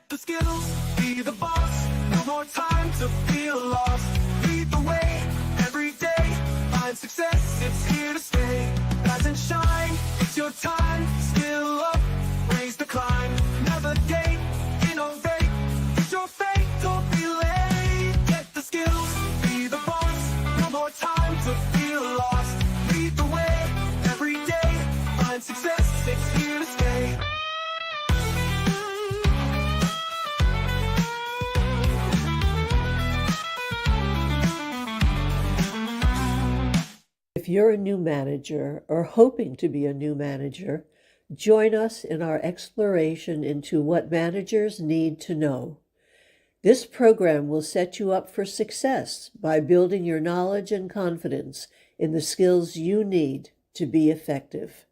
the skills, be the boss. No more time to feel lost. Lead the way every day. Find success, it's here to stay. Rise and shine, it's your time. Skill up, raise the climb. Navigate, innovate. It's your fate, don't be late. Get the skills, be the boss. No more time to feel lost. Lead the way every day. Find success, it's here to stay. If you're a new manager or hoping to be a new manager, join us in our exploration into what managers need to know. This program will set you up for success by building your knowledge and confidence in the skills you need to be effective.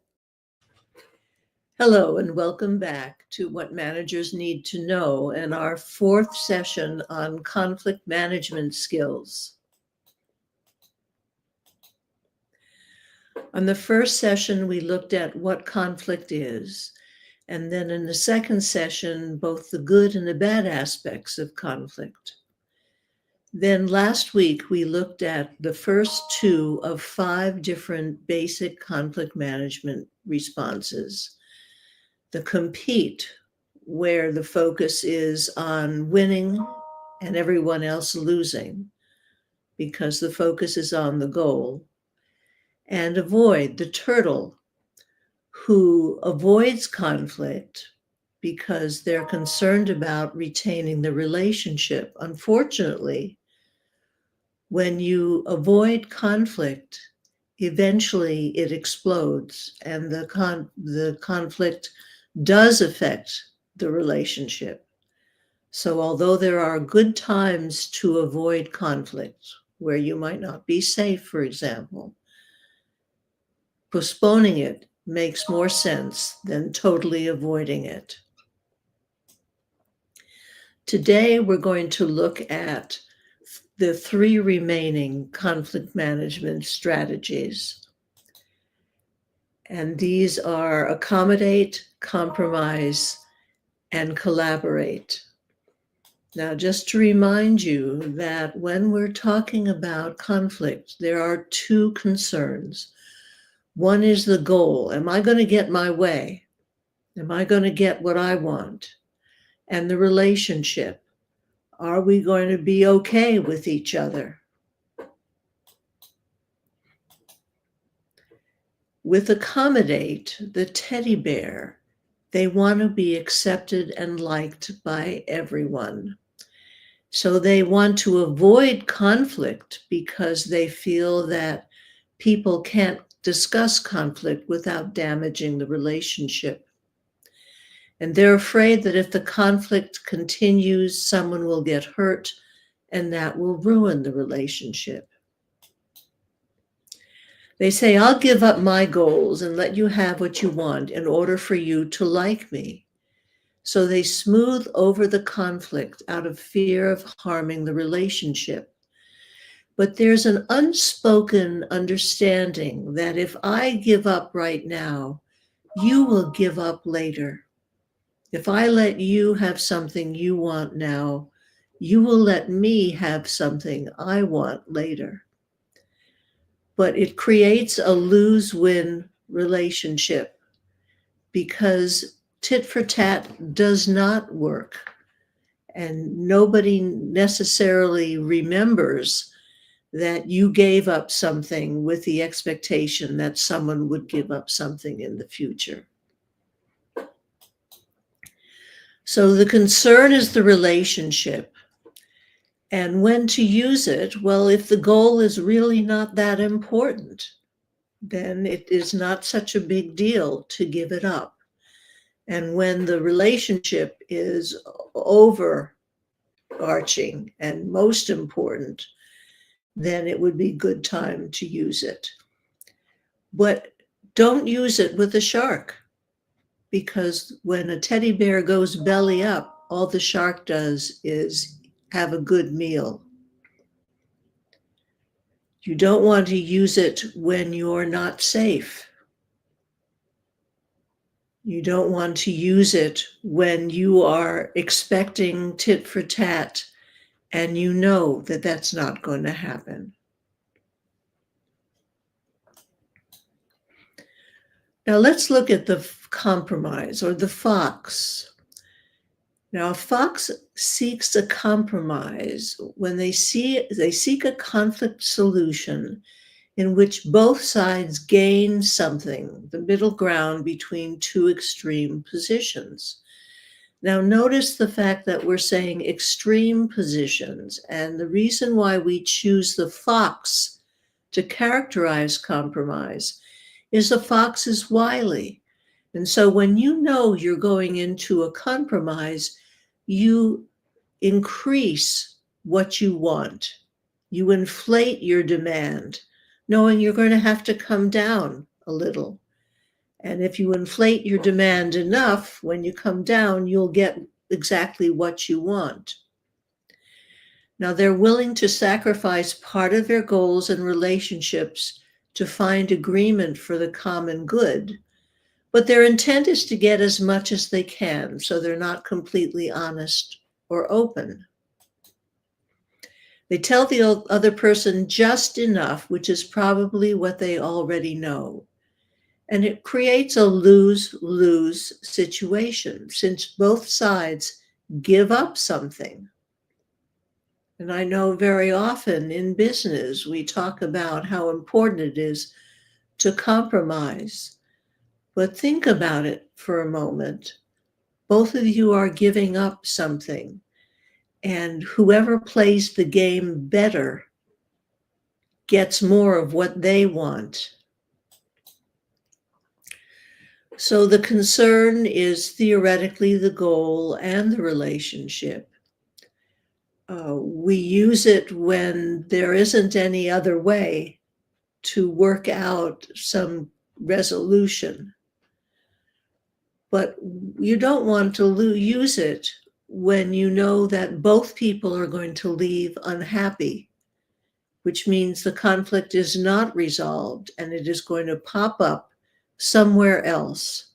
Hello, and welcome back to What Managers Need to Know and our fourth session on conflict management skills. On the first session, we looked at what conflict is, and then in the second session, both the good and the bad aspects of conflict. Then last week, we looked at the first two of 5 different basic conflict management responses. The compete, where the focus is on winning and everyone else losing, because the focus is on the goal. And avoid, the turtle, who avoids conflict because they're concerned about retaining the relationship. Unfortunately, when you avoid conflict, eventually it explodes, and the conflict does affect the relationship. So although there are good times to avoid conflict, where you might not be safe, for example, postponing it makes more sense than totally avoiding it. Today, we're going to look at the 3 remaining conflict management strategies. And these are accommodate, compromise, and collaborate. Now, just to remind you that when we're talking about conflict, there are 2 concerns. One is the goal. Am I going to get my way? Am I going to get what I want? And the relationship. Are we going to be okay with each other? With accommodate, the teddy bear, they want to be accepted and liked by everyone. So they want to avoid conflict because they feel that people can't discuss conflict without damaging the relationship. And they're afraid that if the conflict continues, someone will get hurt, and that will ruin the relationship. They say, I'll give up my goals and let you have what you want in order for you to like me. So they smooth over the conflict out of fear of harming the relationship. But there's an unspoken understanding that if I give up right now, you will give up later. If I let you have something you want now, you will let me have something I want later. But it creates a lose-win relationship because tit for tat does not work. And nobody necessarily remembers that you gave up something with the expectation that someone would give up something in the future. So the concern is the relationship. And when to use it? Well, if the goal is really not that important, then it is not such a big deal to give it up. And when the relationship is overarching and most important, then it would be good time to use it. But don't use it with a shark, because when a teddy bear goes belly up, all the shark does is have a good meal. You don't want to use it when you're not safe. You don't want to use it when you are expecting tit for tat and you know that that's not going to happen. Now let's look at the compromise, or the fox. Now, a fox seeks a compromise when they seek a conflict solution in which both sides gain something, the middle ground between two extreme positions. Now, notice the fact that we're saying extreme positions, and the reason why we choose the fox to characterize compromise is a fox is wily. And so when you know you're going into a compromise, you increase what you want. You inflate your demand, knowing you're going to have to come down a little. And if you inflate your demand enough, when you come down, you'll get exactly what you want. Now, they're willing to sacrifice part of their goals and relationships to find agreement for the common good, but their intent is to get as much as they can, so they're not completely honest or open. They tell the other person just enough, which is probably what they already know. And it creates a lose-lose situation since both sides give up something. And I know very often in business, we talk about how important it is to compromise. But think about it for a moment. Both of you are giving up something, and whoever plays the game better gets more of what they want. So the concern is theoretically the goal and the relationship. We use it when there isn't any other way to work out some resolution. But you don't want to use it when you know that both people are going to leave unhappy, which means the conflict is not resolved and it is going to pop up somewhere else.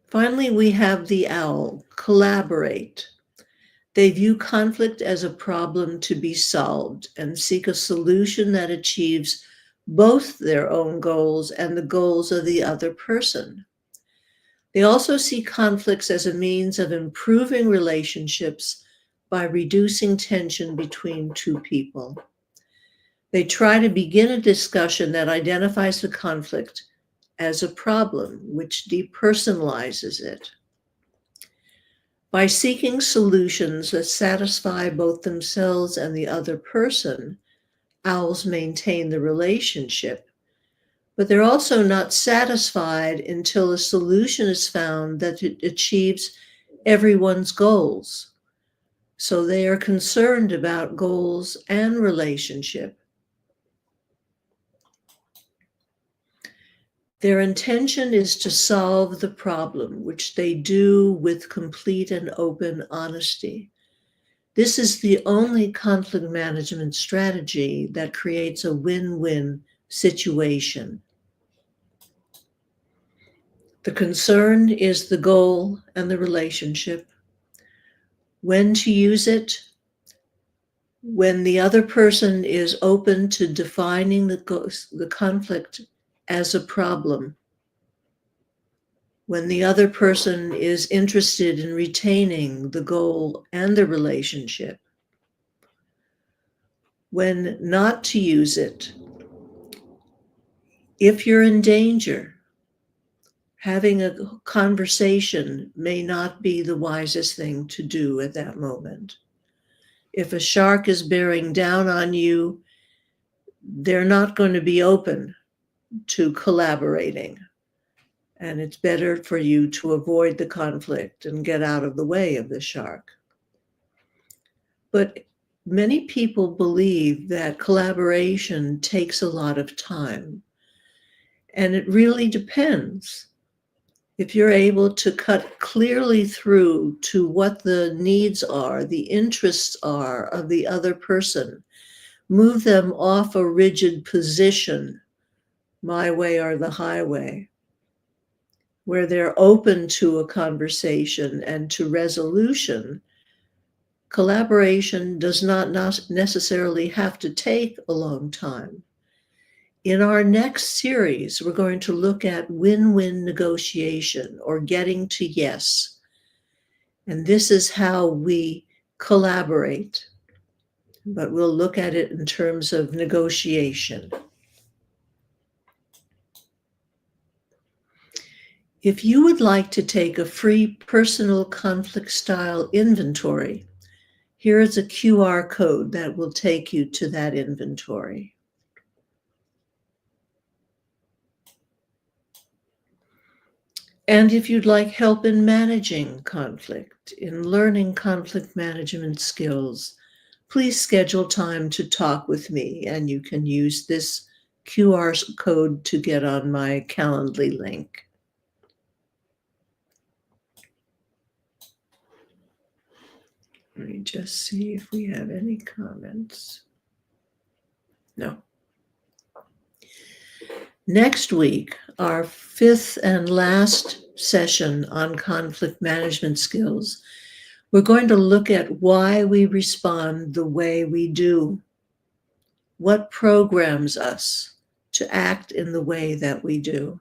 Finally, we have the owl, collaborate. They view conflict as a problem to be solved and seek a solution that achieves both their own goals and the goals of the other person. They also see conflicts as a means of improving relationships by reducing tension between two people. They try to begin a discussion that identifies the conflict as a problem, which depersonalizes it. By seeking solutions that satisfy both themselves and the other person, owls maintain the relationship. But they're also not satisfied until a solution is found that achieves everyone's goals. So they are concerned about goals and relationship. Their intention is to solve the problem, which they do with complete and open honesty. This is the only conflict management strategy that creates a win-win situation. The concern is the goal and the relationship. When to use it? When the other person is open to defining the conflict as a problem. When the other person is interested in retaining the goal and the relationship. When not to use it. If you're in danger, having a conversation may not be the wisest thing to do at that moment. If a shark is bearing down on you, they're not going to be open to collaborating. And it's better for you to avoid the conflict and get out of the way of the shark. But many people believe that collaboration takes a lot of time. And it really depends. If you're able to cut clearly through to what the needs are, the interests are of the other person, move them off a rigid position, my way or the highway, where they're open to a conversation and to resolution, collaboration does not necessarily have to take a long time. In our next series, we're going to look at win-win negotiation, or getting to yes. And this is how we collaborate, but we'll look at it in terms of negotiation. If you would like to take a free personal conflict style inventory, here is a QR code that will take you to that inventory. And if you'd like help in managing conflict, in learning conflict management skills, please schedule time to talk with me, and you can use this QR code to get on my Calendly link. Let me just see if we have any comments. No. Next week, our fifth and last session on conflict management skills, we're going to look at why we respond the way we do. What programs us to act in the way that we do?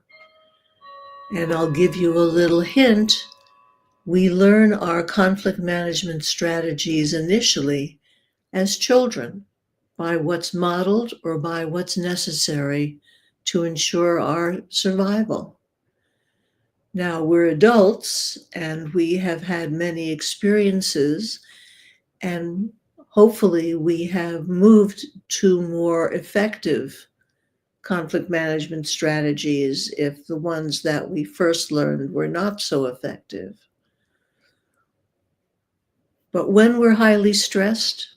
And I'll give you a little hint. We learn our conflict management strategies initially as children by what's modeled or by what's necessary to ensure our survival. Now, we're adults and we have had many experiences, and hopefully we have moved to more effective conflict management strategies if the ones that we first learned were not so effective. But when we're highly stressed,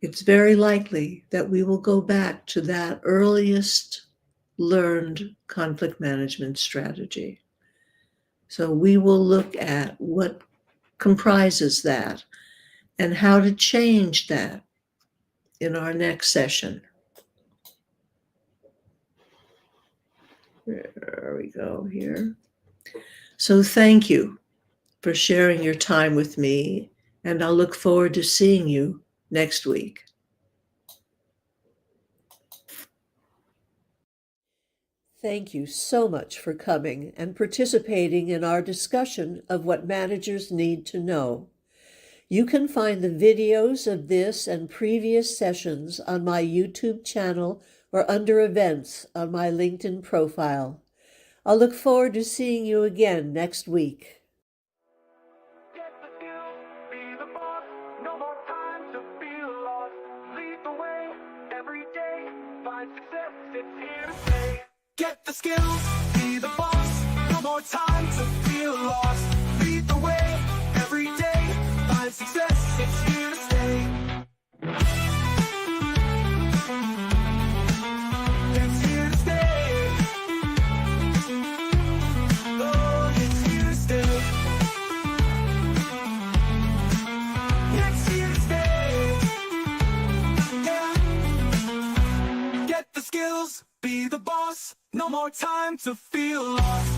it's very likely that we will go back to that earliest learned conflict management strategy. So we will look at what comprises that and how to change that in our next session. There we go here. So thank you for sharing your time with me, and I'll look forward to seeing you next week. Thank you so much for coming and participating in our discussion of what managers need to know. You can find the videos of this and previous sessions on my YouTube channel or under events on my LinkedIn profile. I'll look forward to seeing you again next week. Get the skills, be the boss. No more time to feel lost. Lead the way every day. Find success, it's here to stay. Get the skills, be the boss. No more time to feel lost. Lead the way every day. Find success, it's here to stay. It's here to stay. Oh, it's here to stay. It's here to stay. Yeah. Get the skills, be the boss. No more time to feel lost.